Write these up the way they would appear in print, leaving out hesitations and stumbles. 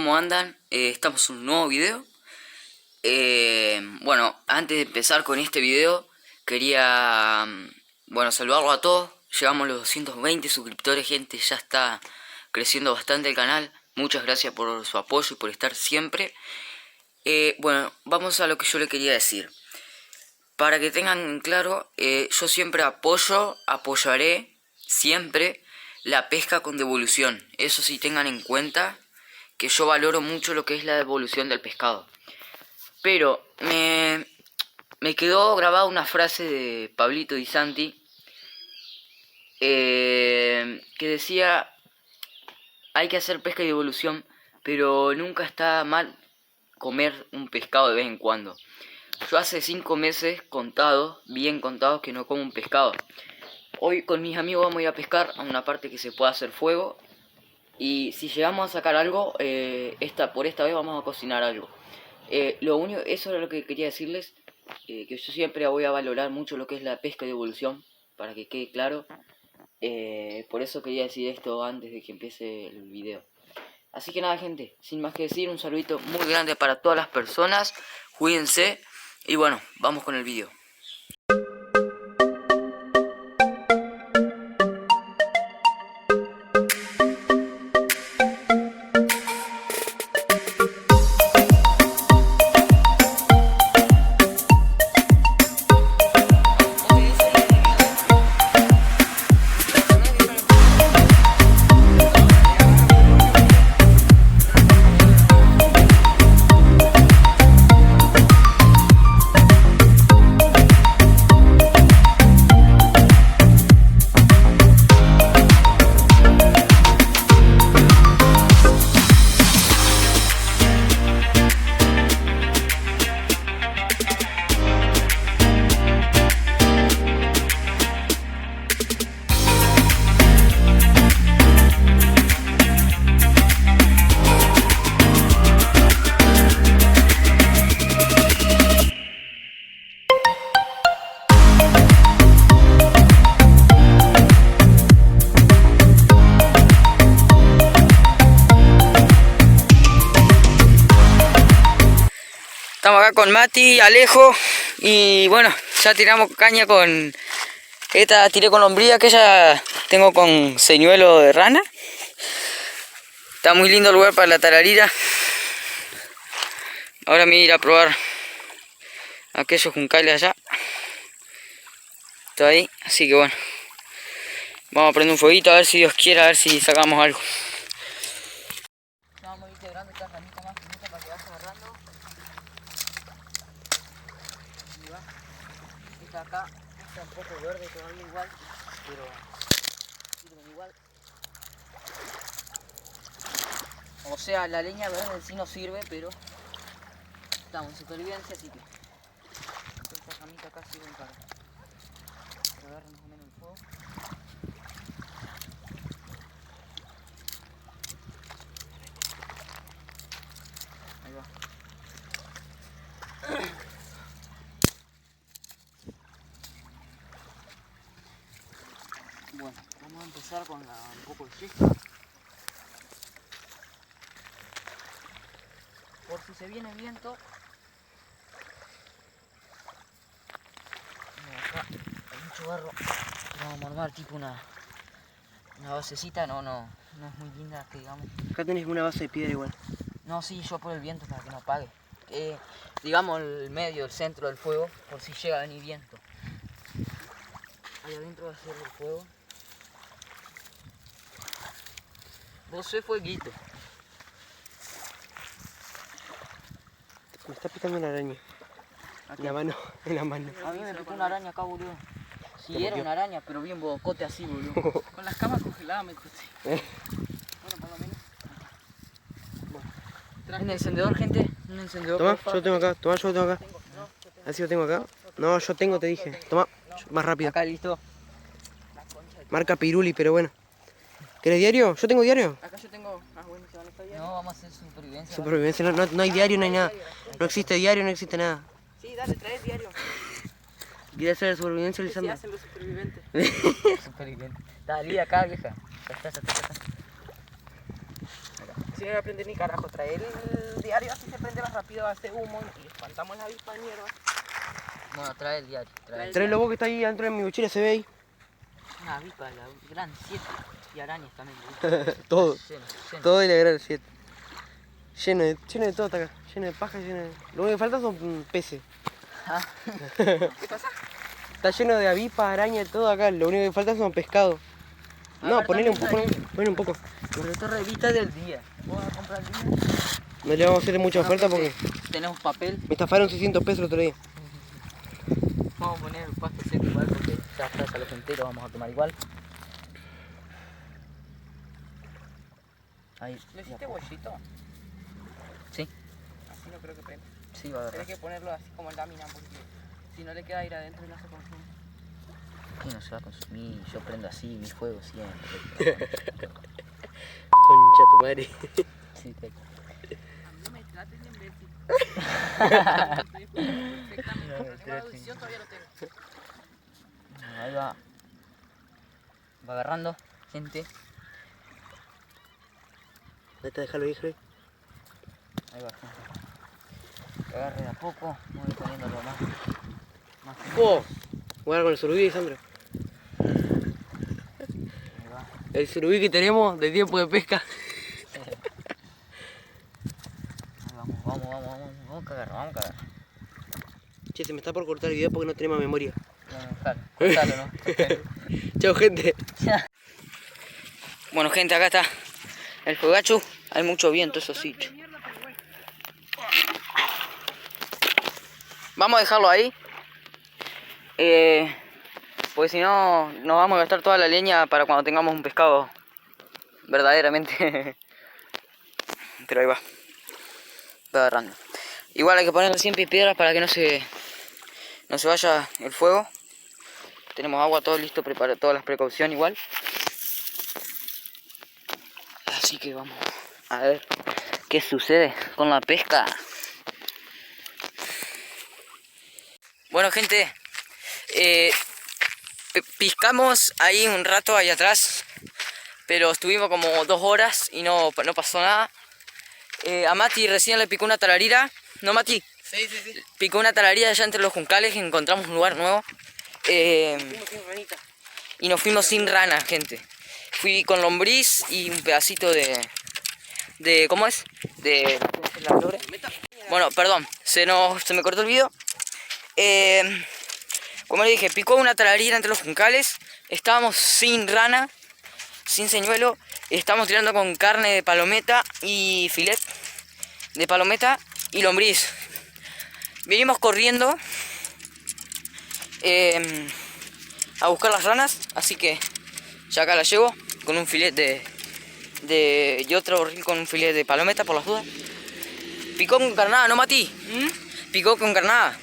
¿cómo andan? Estamos en un nuevo video. Bueno, antes de empezar con este video, quería, saludarlo a todos. Llegamos a los 220 suscriptores, gente, ya está creciendo bastante el canal. Muchas gracias por su apoyo y por estar siempre. Bueno, vamos a lo que yo le quería decir. Para que tengan claro, yo siempre apoyaré siempre la pesca con devolución. Eso sí, tengan en cuenta que yo valoro mucho lo que es la devolución del pescado. Pero me quedó grabada una frase de Pablito Di Santi que decía: hay que hacer pesca y devolución, pero nunca está mal comer un pescado de vez en cuando. Yo hace 5 meses contados, bien contados, que no como un pescado. Hoy con mis amigos vamos a ir a pescar a una parte que se pueda hacer fuego. Y si llegamos a sacar algo, por esta vez vamos a cocinar algo. Eso era lo que quería decirles, que yo siempre voy a valorar mucho lo que es la pesca y devolución, para que quede claro. Por eso quería decir esto antes de que empiece el video. Así que nada, gente, sin más que decir, un saludito muy grande para todas las personas. Cuídense y bueno, vamos con el video. Estamos acá con Mati, Alejo, y bueno, ya tiramos caña con... Esta tiré con lombría, que ya tengo con señuelo de rana. Está muy lindo el lugar para la tararira. Ahora me voy a ir a probar aquellos juncales allá. Está ahí, así que bueno. Vamos a prender un fueguito a ver si Dios quiere, a ver si sacamos algo. Vamos a ir integrando esta ramita más finita para que vaya agarrando. Ahí va. Esta acá está un poco verde todavía igual, pero sirven igual. O sea, la leña verde sí no sirve, pero estamos en supervivencia, así que esta ramita acá sirven para agarrar más o menos el fuego. Ahí va. Bueno, vamos a empezar con un poco de chispa. Por si se viene viento. Acá hay mucho barro. Vamos a armar tipo una basecita, no es muy linda, que digamos. Acá tenés una base de piedra igual. No, sí, yo por el viento para que no apague. Digamos el medio, el centro del fuego, por si llega a venir viento. Ahí adentro va a ser el fuego. Vos sé fueguito. Me está picando una araña. En la mano, en la mano. A mí me picó una araña acá, boludo. Sí, era una araña, pero bien bocote así, boludo. Con las camas congeladas me costé. Bueno, por lo menos. Bueno. ¿Un encendedor, gente? Un encendedor. Toma, yo lo tengo acá. Toma, yo lo tengo acá. Así lo tengo acá. No, yo tengo, te dije. Toma, más rápido. Acá, listo. Marca Piruli, pero bueno. ¿Querés diario? Yo tengo diario. Acá yo tengo... bueno, se van a estar diario. No, vamos a hacer supervivencia. Supervivencia, no hay diario, no hay nada. No existe diario, no existe nada. Sí, dale, trae diario. ¿Quieres hacer supervivencia, Lisandro? Sí, hacen los supervivientes. Superviviente. Dale, acá, vieja. Ya está. Acá. Si no voy a prender ni carajo, trae el diario así se prende más rápido, hace humo y espantamos la avispa de mierda. Bueno, trae el diario. Trae el lobo que está ahí adentro de mi mochila, se ve ahí. Una avispa, la gran 7 y arañas también. Todo. Lleno. Todo de la gran 7. Lleno de todo hasta acá. Lleno de paja, lleno de... Lo único que falta son peces. ¿Qué pasa? Está lleno de avispas, arañas, todo acá. Lo único que falta son pescados. No, ponele un poco, ponele un poco. Pero esto es revista del día. Vamos a comprar el día. No le vamos a hacer mucha oferta porque Tenemos papel. me estafaron 600 pesos el otro día. Vamos a poner el pasto seco igual porque ya está, ya los enteros vamos a tomar igual. Ahí. ¿Le hiciste bollito? Sí. Así no creo que prenda. Sí, va a Tienes agarrar. que ponerlo así como en lámina porque si no le queda aire adentro y no se consume. ¿Qué no se va a consumir? Yo prendo así mi fuego siempre. Concha tu madre. Sí, te... A mí no me trates de imbécil. No me trates. Todavía lo tengo. Ahí va. Va agarrando, gente. Ahí está, déjalo, déjalo. Ahí va, gente. Que agarre de a poco. Voy poniéndolo más. ¡Oh! Voy a con el surubí, Sandro. Ahí va. El surubí que tenemos de tiempo de pesca. Ahí vamos a cagar, Che, se me está por cortar el video porque no tenemos memoria. No, cortalo, ¿no? Chao, gente. Bueno, gente, acá está el fogacho. Hay mucho viento, eso sí. Vamos a dejarlo ahí. Porque si no, nos vamos a gastar toda la leña para cuando tengamos un pescado verdaderamente. Pero ahí va. Va agarrando. Igual hay que ponerle siempre piedras para que no se vaya el fuego. Tenemos agua, todo listo, preparado, todas las precauciones igual. Así que vamos a ver qué sucede con la pesca. Bueno, gente, piscamos ahí un rato ahí atrás, pero estuvimos como 2 horas y no pasó nada. A Mati recién le picó una talarira, ¿no, Mati? Sí. Picó una talarira allá entre los juncales y encontramos un lugar nuevo. Y nos fuimos sin rana, gente. Fui con lombriz y un pedacito de ¿cómo es? De la flor. Bueno, perdón, se me cortó el video. Como le dije, picó una talarira entre los juncales. Estábamos sin rana, sin señuelo. Estamos tirando con carne de palometa y filet de palometa y lombriz. Venimos corriendo a buscar las ranas, así que ya acá las llevo con un filet y otro reel con un filet de palometa por las dudas. Picó con carnada, ¿no, Mati? Picó con carnada.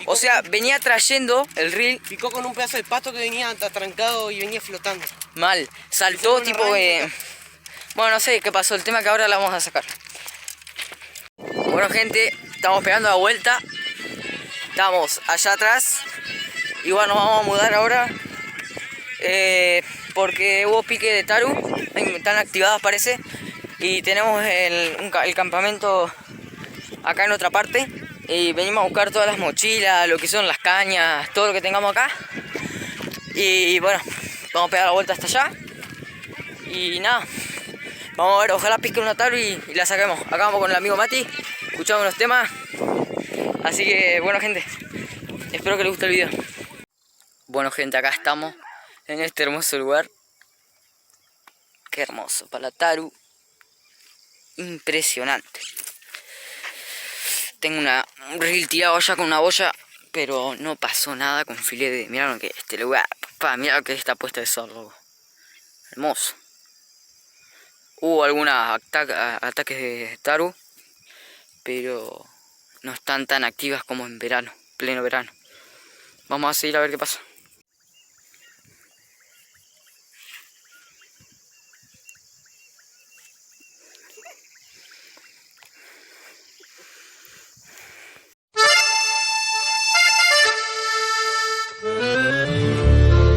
O sea, venía trayendo el reel. Picó con un pedazo de pasto que venía atrancado y venía flotando. Mal, saltó tipo bueno, no sé qué pasó, el tema es que ahora la vamos a sacar. Bueno, gente, estamos pegando la vuelta. Estamos allá atrás. Igual nos vamos a mudar ahora. Porque hubo pique de taru. Están activadas parece. Y tenemos el campamento acá en otra parte. Y venimos a buscar todas las mochilas, lo que son las cañas, todo lo que tengamos acá. Y bueno, vamos a pegar la vuelta hasta allá. Y nada, vamos a ver, ojalá pique una taru y la saquemos. Acá vamos con el amigo Mati, escuchamos los temas. Así que bueno, gente, espero que les guste el video. Bueno, gente, acá estamos en este hermoso lugar. Qué hermoso, para la taru. Impresionante. Tengo un reel tirado allá con una boya, pero no pasó nada con filet de... Mirá lo que es este lugar, papá, mirá lo que es esta puesta de sol, loco. Hermoso. Hubo algunos ataques de taru, pero no están tan activas como en verano, pleno verano. Vamos a seguir a ver qué pasa.